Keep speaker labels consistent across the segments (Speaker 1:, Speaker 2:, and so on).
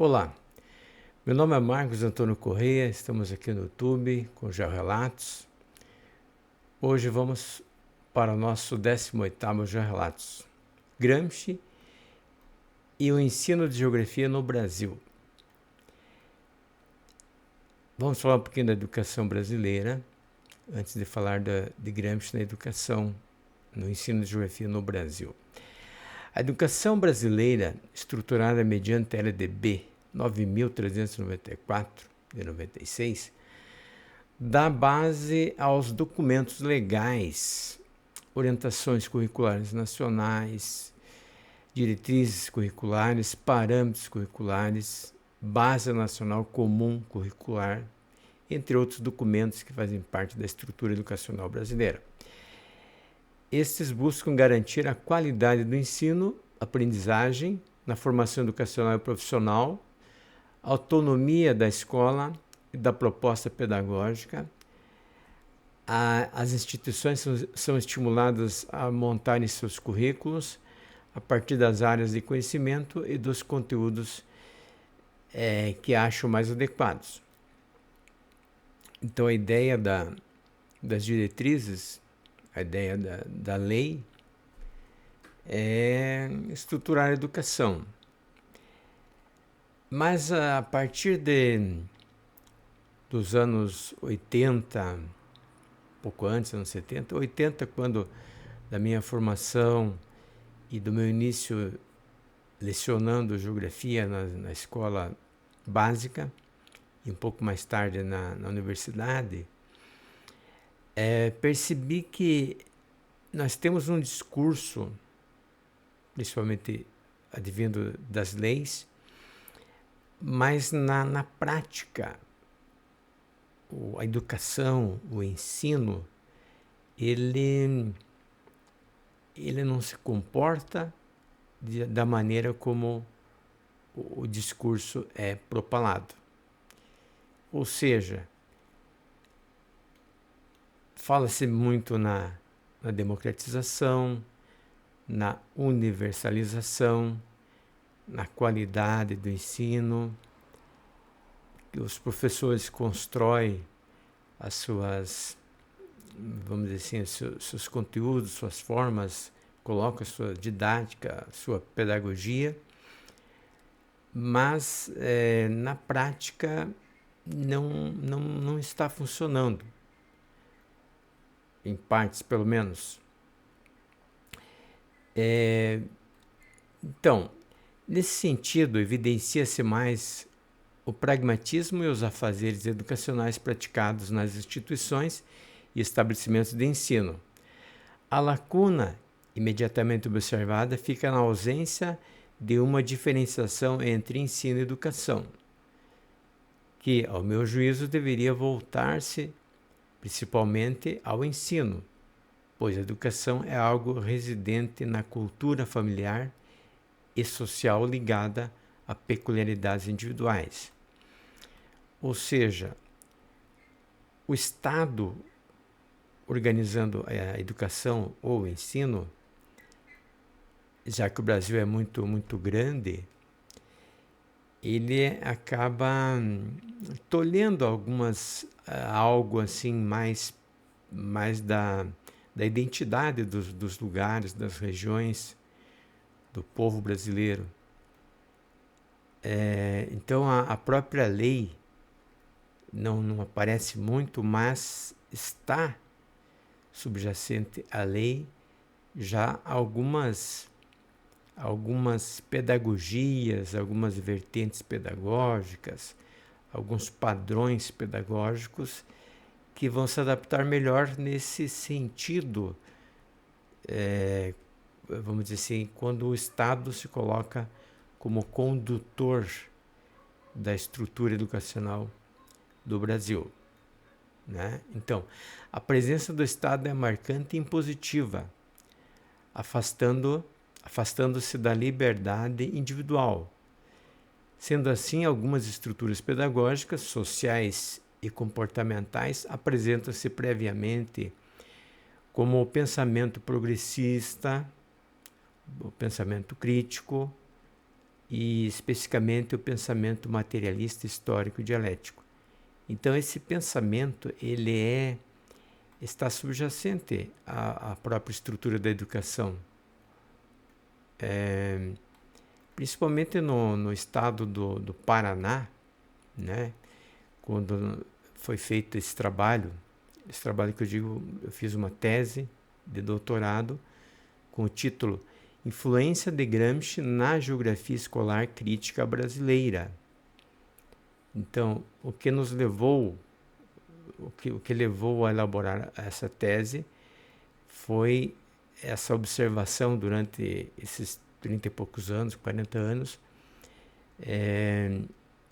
Speaker 1: Olá, meu nome é Marcos Antônio Correia, estamos aqui no YouTube com Georrelatos. Hoje vamos para o nosso 18º Georrelatos, Gramsci e o ensino de geografia no Brasil. Vamos falar um pouquinho da educação brasileira, antes de falar de Gramsci na educação, no ensino de geografia no Brasil. A educação brasileira, estruturada mediante LDB 9.394, de 96, dá base aos documentos legais, orientações curriculares nacionais, diretrizes curriculares, parâmetros curriculares, base nacional comum curricular, entre outros documentos que fazem parte da estrutura educacional brasileira. Estes buscam garantir a qualidade do ensino, aprendizagem, na formação educacional e profissional, autonomia da escola e da proposta pedagógica. As instituições são estimuladas a montarem seus currículos a partir das áreas de conhecimento e dos conteúdos que acham mais adequados. Então, a ideia das diretrizes, a ideia da lei, é estruturar a educação. Mas a partir dos anos 80, pouco antes, anos 70, 80, quando da minha formação e do meu início lecionando geografia na escola básica e um pouco mais tarde na universidade, percebi que nós temos um discurso, principalmente advindo das leis, mas na prática, a educação, o ensino, ele não se comporta da maneira como o discurso é propalado. Ou seja, fala-se muito na democratização, na universalização, na qualidade do ensino, que os professores constroem as suas, vamos dizer assim, seus conteúdos, suas formas, colocam a sua didática, a sua pedagogia, mas na prática não está funcionando, em partes pelo menos. Então, nesse sentido, evidencia-se mais o pragmatismo e os afazeres educacionais praticados nas instituições e estabelecimentos de ensino. A lacuna imediatamente observada fica na ausência de uma diferenciação entre ensino e educação, que, ao meu juízo, deveria voltar-se principalmente ao ensino, pois a educação é algo residente na cultura familiar e social ligada a peculiaridades individuais. Ou seja, o Estado organizando a educação ou o ensino, já que o Brasil é muito, muito grande, ele acaba tolhendo algo assim mais da identidade dos lugares, das regiões, do povo brasileiro. Então a própria lei não aparece muito, mas está subjacente à lei já algumas pedagogias, algumas vertentes pedagógicas, alguns padrões pedagógicos que vão se adaptar melhor nesse sentido, vamos dizer assim, quando o Estado se coloca como condutor da estrutura educacional do Brasil, né? Então, a presença do Estado é marcante e impositiva, afastando-se da liberdade individual. Sendo assim, algumas estruturas pedagógicas, sociais e comportamentais apresentam-se previamente como o pensamento progressista, o pensamento crítico e especificamente o pensamento materialista histórico dialético. Então esse pensamento está subjacente à própria estrutura da educação, principalmente no estado do Paraná, né? Quando foi feito esse trabalho que eu digo, eu fiz uma tese de doutorado com o título Influência de Gramsci na Geografia Escolar Crítica Brasileira. Então, o que levou a elaborar essa tese foi essa observação durante esses 30 e poucos anos, 40 anos,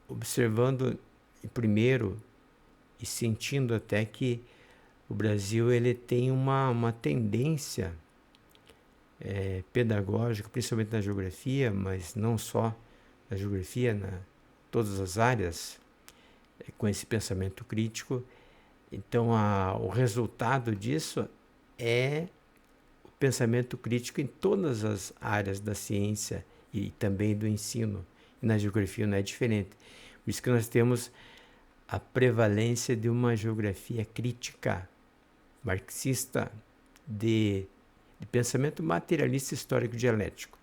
Speaker 1: observando primeiro e sentindo até que o Brasil ele tem uma tendência pedagógica, principalmente na geografia, mas não só na geografia, todas as áreas, com esse pensamento crítico. Então, o resultado disso é o pensamento crítico em todas as áreas da ciência e também do ensino. E na geografia não é diferente. Por isso que nós temos a prevalência de uma geografia crítica, marxista, de pensamento materialista histórico dialético,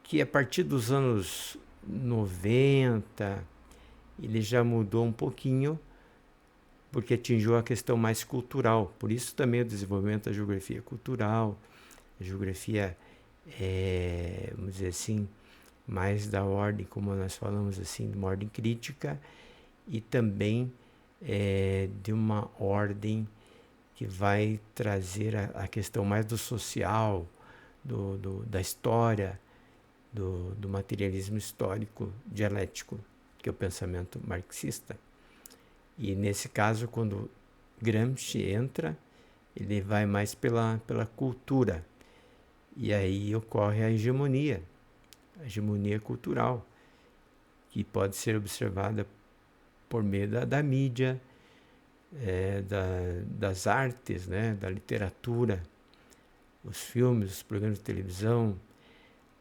Speaker 1: que a partir dos anos 90 ele já mudou um pouquinho, porque atingiu a questão mais cultural. Por isso também o desenvolvimento da geografia cultural, a geografia, vamos dizer assim, mais da ordem, como nós falamos assim, de uma ordem crítica, e também de uma ordem que vai trazer a questão mais do social, da história, do materialismo histórico dialético, que é o pensamento marxista. E nesse caso, quando Gramsci entra, ele vai mais pela cultura. E aí ocorre a hegemonia cultural, que pode ser observada por meio da mídia, das artes, né, da literatura, os filmes, os programas de televisão.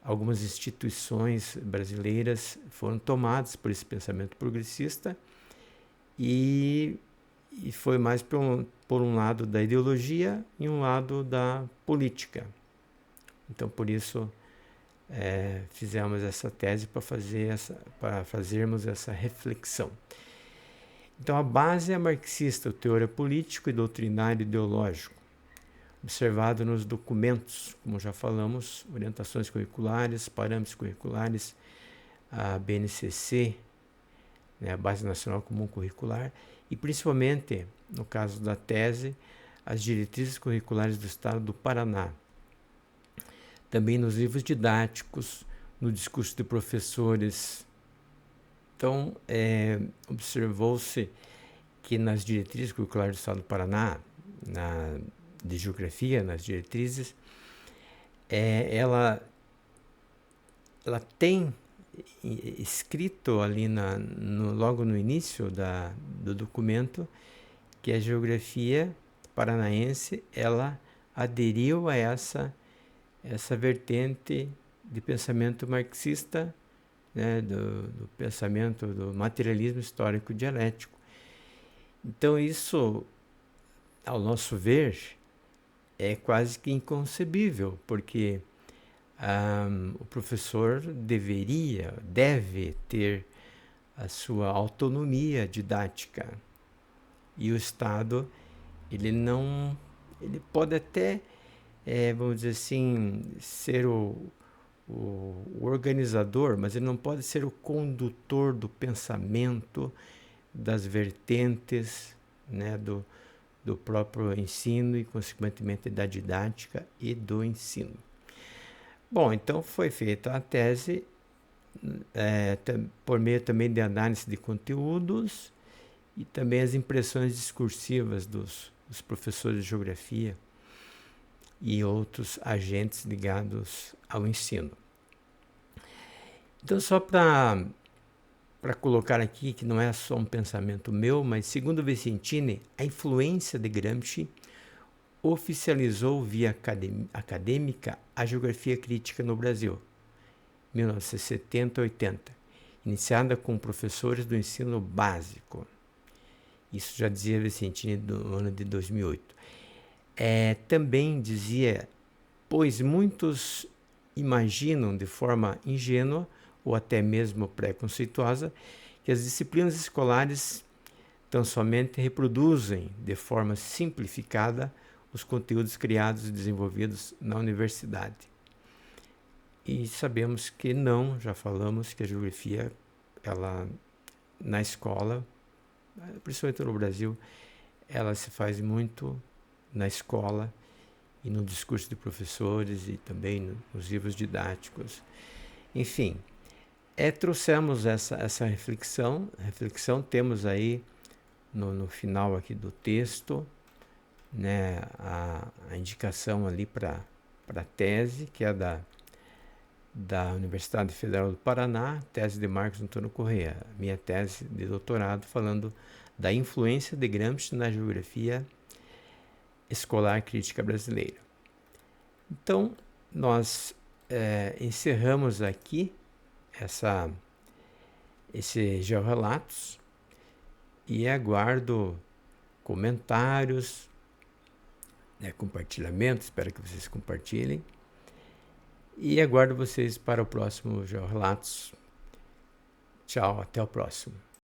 Speaker 1: Algumas instituições brasileiras foram tomadas por esse pensamento progressista e foi mais por um lado da ideologia e um lado da política. Então, por isso, fizemos essa tese para fazermos essa reflexão. Então, a base é marxista, o teor é político e doutrinário ideológico, observado nos documentos, como já falamos, orientações curriculares, parâmetros curriculares, a BNCC, né, a Base Nacional Comum Curricular, e principalmente, no caso da tese, as diretrizes curriculares do Estado do Paraná. Também nos livros didáticos, no discurso de professores. Então, observou-se que nas diretrizes curriculares do Estado do Paraná, de geografia, nas diretrizes, ela tem escrito ali logo no início do documento que a geografia paranaense ela aderiu a essa vertente de pensamento marxista, né, do pensamento do materialismo histórico dialético. Então isso, ao nosso ver, é quase que inconcebível, porque o professor deve ter a sua autonomia didática, e o Estado ele pode até, vamos dizer assim, ser o organizador, mas ele não pode ser o condutor do pensamento, das vertentes, né, do próprio ensino e, consequentemente, da didática e do ensino. Bom, então foi feita a tese por meio também de análise de conteúdos e também as impressões discursivas dos professores de geografia e outros agentes ligados ao ensino. Então, só para colocar aqui que não é só um pensamento meu, mas segundo Vicentini, a influência de Gramsci oficializou via acadêmica a geografia crítica no Brasil. 1970-80, iniciada com professores do ensino básico. Isso já dizia Vicentini no ano de 2008. Também dizia, pois muitos imaginam de forma ingênua ou até mesmo preconceituosa que as disciplinas escolares tão somente reproduzem de forma simplificada os conteúdos criados e desenvolvidos na universidade. E sabemos que não, já falamos que a geografia, ela na escola, principalmente no Brasil, ela se faz muito na escola e no discurso de professores e também nos livros didáticos. Enfim, trouxemos essa reflexão, temos aí no final aqui do texto, né, a indicação ali para a tese, que é da Universidade Federal do Paraná, tese de Marcos Antônio Corrêa, minha tese de doutorado, falando da influência de Gramsci na geografia escolar crítica brasileira. Então, nós encerramos aqui esse Georrelatos e aguardo comentários, compartilhamento, espero que vocês compartilhem. E aguardo vocês para o próximo Georrelatos. Tchau, até o próximo.